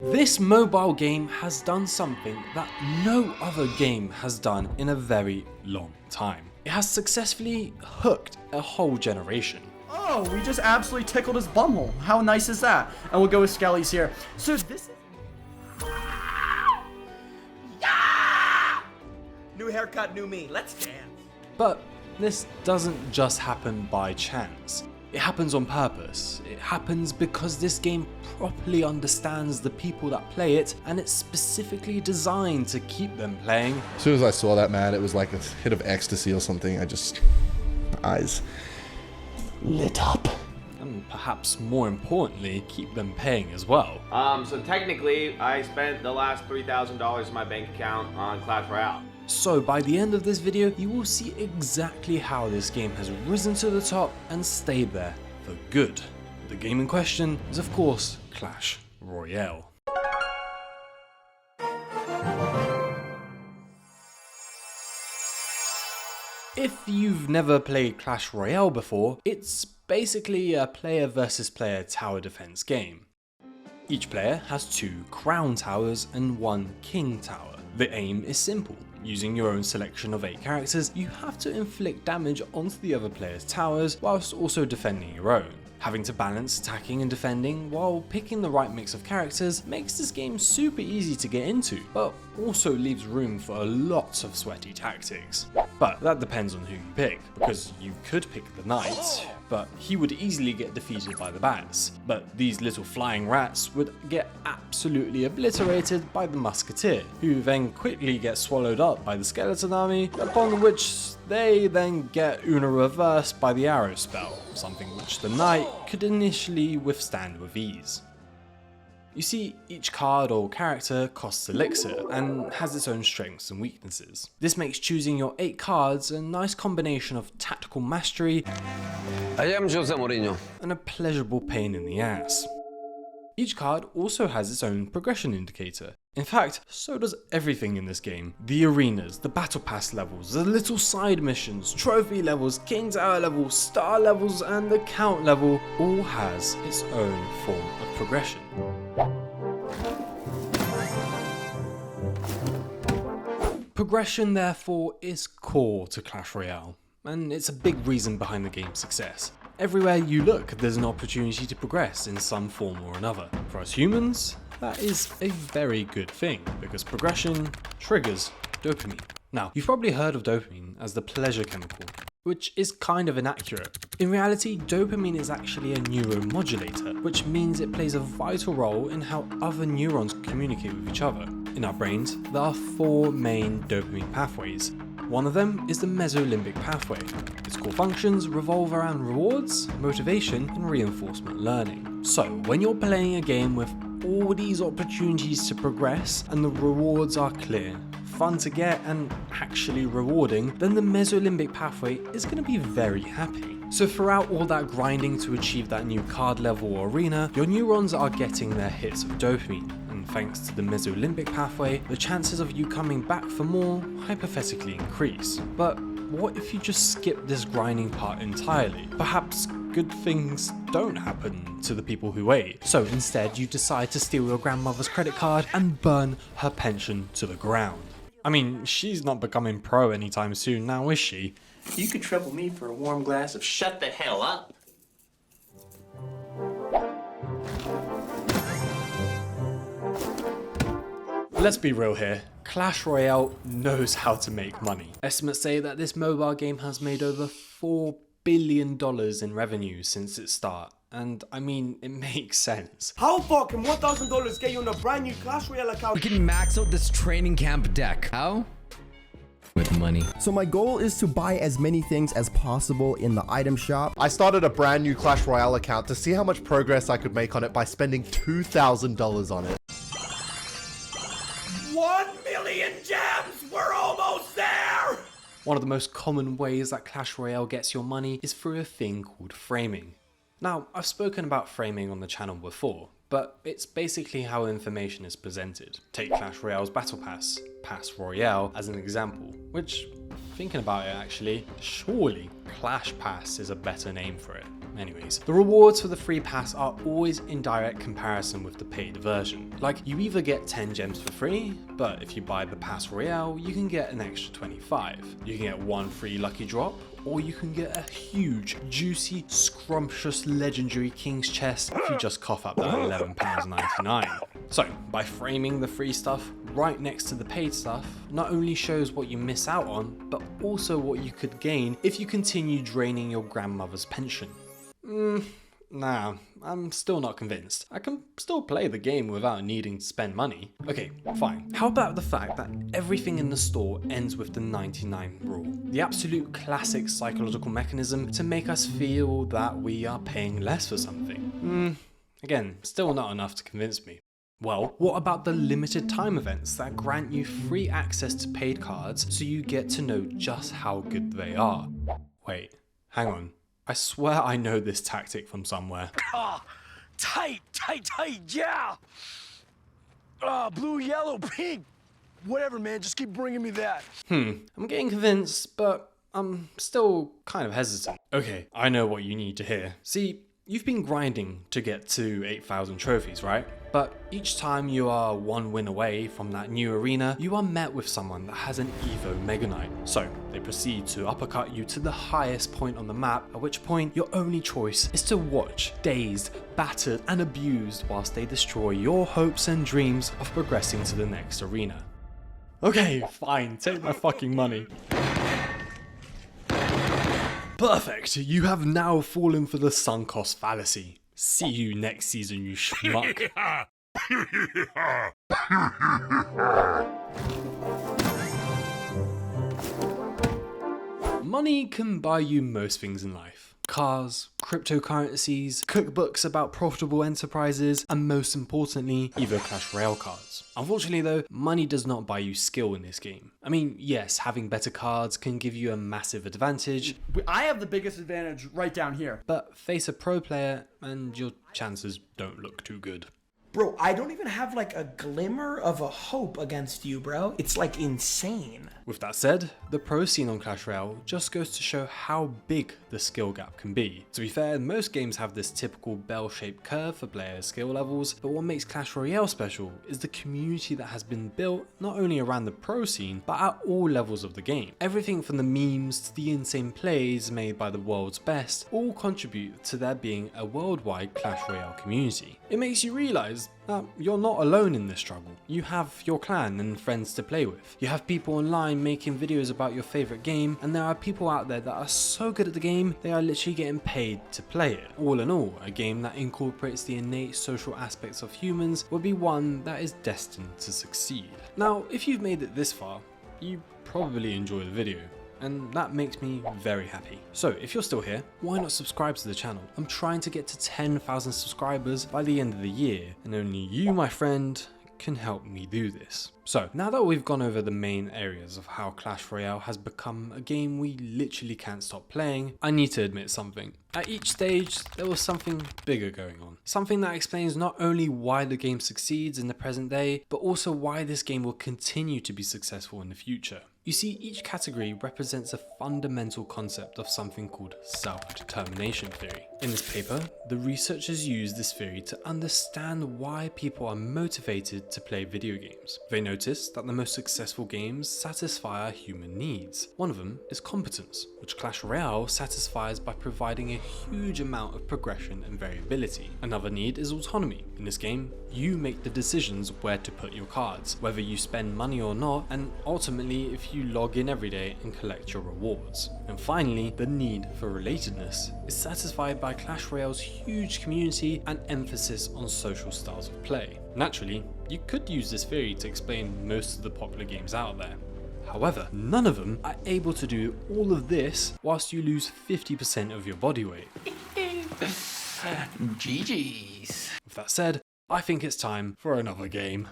This mobile game has done something that no other game has done in a very long time. It has successfully hooked a whole generation. Oh, we just absolutely tickled his bumhole. How nice is that? And we'll go with Skelly's here. So this is... Yeah! New haircut, new me. Let's dance. But this doesn't just happen by chance. It happens on purpose. It happens because this game properly understands the people that play it, and it's specifically designed to keep them playing. As soon as I saw that, man, it was like a hit of ecstasy or something. My eyes lit up. And perhaps more importantly, keep them paying as well. So technically, I spent the last $3,000 in my bank account on Clash Royale. So by the end of this video, you will see exactly how this game has risen to the top and stayed there for good. The game in question is of course Clash Royale. If you've never played Clash Royale before, it's basically a player versus player tower defense game. Each player has 2 crown towers and 1 king tower. The aim is simple. Using your own selection of 8 characters, you have to inflict damage onto the other player's towers whilst also defending your own. Having to balance attacking and defending while picking the right mix of characters makes this game super easy to get into, but also leaves room for lots of sweaty tactics. But that depends on who you pick, because you could pick the knight, but he would easily get defeated by the bats. But these little flying rats would get absolutely obliterated by the musketeer, who then quickly gets swallowed up by the skeleton army, upon which they then get Una reversed by the arrow spell, something which the knight could initially withstand with ease. You see, each card or character costs elixir and has its own strengths and weaknesses. This makes choosing your 8 cards a nice combination of tactical mastery I am Jose Mourinho. and a pleasurable pain in the ass. Each card also has its own progression indicator. In fact, so does everything in this game. The arenas, the battle pass levels, the little side missions, trophy levels, king tower levels, star levels, and the count level all has its own form of progression. Progression, therefore, is core to Clash Royale, and it's a big reason behind the game's success. Everywhere you look, there's an opportunity to progress in some form or another. For us humans, that is a very good thing, because progression triggers dopamine. Now, you've probably heard of dopamine as the pleasure chemical, which is kind of inaccurate. In reality, dopamine is actually a neuromodulator, which means it plays a vital role in how other neurons communicate with each other. In our brains, there are 4 main dopamine pathways. One of them is the mesolimbic pathway. Its core functions revolve around rewards, motivation, and reinforcement learning. So, when you're playing a game with all these opportunities to progress and the rewards are clear, fun to get, and actually rewarding, then the mesolimbic pathway is going to be very happy. So throughout all that grinding to achieve that new card level or arena, your neurons are getting their hits of dopamine, and thanks to the mesolimbic pathway, the chances of you coming back for more hypothetically increase. But what if you just skip this grinding part entirely? Perhaps good things don't happen to the people who wait. So instead you decide to steal your grandmother's credit card and burn her pension to the ground. I mean, she's not becoming pro anytime soon now, is she? You could trouble me for a warm glass of shut the hell up. Let's be real here. Clash Royale knows how to make money. Estimates say that this mobile game has made over $4 billion in revenue since its start. And I mean, it makes sense. How far can $1,000 get you on a brand new Clash Royale account? We can max out this training camp deck. How? With money. So my goal is to buy as many things as possible in the item shop. I started a brand new Clash Royale account to see how much progress I could make on it by spending $2,000 on it. 1 million gems! We're almost there! One of the most common ways that Clash Royale gets your money is through a thing called framing. Now, I've spoken about framing on the channel before, but it's basically how information is presented. Take Clash Royale's Battle Pass, Pass Royale, as an example, which Thinking about it actually, surely Clash Pass is a better name for it. Anyways, the rewards for the free pass are always in direct comparison with the paid version. Like, you either get 10 gems for free, but if you buy the Pass Royale, you can get an extra 25. You can get one free lucky drop, or you can get a huge, juicy, scrumptious, legendary King's Chest if you just cough up that £11.99. So, by framing the free stuff right next to the paid stuff, not only shows what you miss out on, but also what you could gain if you continue draining your grandmother's pension. Nah, I'm still not convinced. I can still play the game without needing to spend money. Okay, fine. How about the fact that everything in the store ends with the 99 rule? The absolute classic psychological mechanism to make us feel that we are paying less for something. Again, still not enough to convince me. Well, what about the limited time events that grant you free access to paid cards so you get to know just how good they are? Wait, hang on. I swear I know this tactic from somewhere. Tight, yeah! Blue, yellow, pink. Whatever, man, just keep bringing me that. I'm getting convinced, but I'm still kind of hesitant. Okay, I know what you need to hear. See, you've been grinding to get to 8,000 trophies, right? But each time you are one win away from that new arena, you are met with someone that has an Evo Mega Knight. So they proceed to uppercut you to the highest point on the map, at which point your only choice is to watch, dazed, battered and abused whilst they destroy your hopes and dreams of progressing to the next arena. Okay, fine, take my fucking money. Perfect, you have now fallen for the sunk cost fallacy. See you next season, you schmuck. Money can buy you most things in life. Cars, cryptocurrencies, cookbooks about profitable enterprises, and most importantly, Evo Clash Royale cards. Unfortunately though, money does not buy you skill in this game. I mean, yes, having better cards can give you a massive advantage. I have the biggest advantage right down here. But face a pro player and your chances don't look too good. Bro, I don't even have like a glimmer of a hope against you, bro. It's like insane. With that said, the pro scene on Clash Royale just goes to show how big the skill gap can be. To be fair, most games have this typical bell-shaped curve for players' skill levels, but what makes Clash Royale special is the community that has been built not only around the pro scene, but at all levels of the game. Everything from the memes to the insane plays made by the world's best all contribute to there being a worldwide Clash Royale community. It makes you realize that you're not alone in this struggle. You have your clan and friends to play with. You have people online making videos about your favorite game, and there are people out there that are so good at the game, they are literally getting paid to play it. All in all, a game that incorporates the innate social aspects of humans will be one that is destined to succeed. Now, if you've made it this far, you probably enjoy the video, and that makes me very happy. So if you're still here, why not subscribe to the channel? I'm trying to get to 10,000 subscribers by the end of the year, and only you, my friend, can help me do this. So now that we've gone over the main areas of how Clash Royale has become a game we literally can't stop playing, I need to admit something. At each stage, there was something bigger going on. Something that explains not only why the game succeeds in the present day, but also why this game will continue to be successful in the future. You see, each category represents a fundamental concept of something called self-determination theory. In this paper, the researchers use this theory to understand why people are motivated to play video games. They noticed that the most successful games satisfy our human needs. One of them is competence, which Clash Royale satisfies by providing a huge amount of progression and variability. Another need is autonomy. In this game, you make the decisions where to put your cards, whether you spend money or not, and ultimately if you log in every day and collect your rewards. And finally, the need for relatedness is satisfied by Clash Royale's huge community and emphasis on social styles of play. Naturally, you could use this theory to explain most of the popular games out there. However, none of them are able to do all of this whilst you lose 50% of your body weight. GG's. With that said, I think it's time for another game.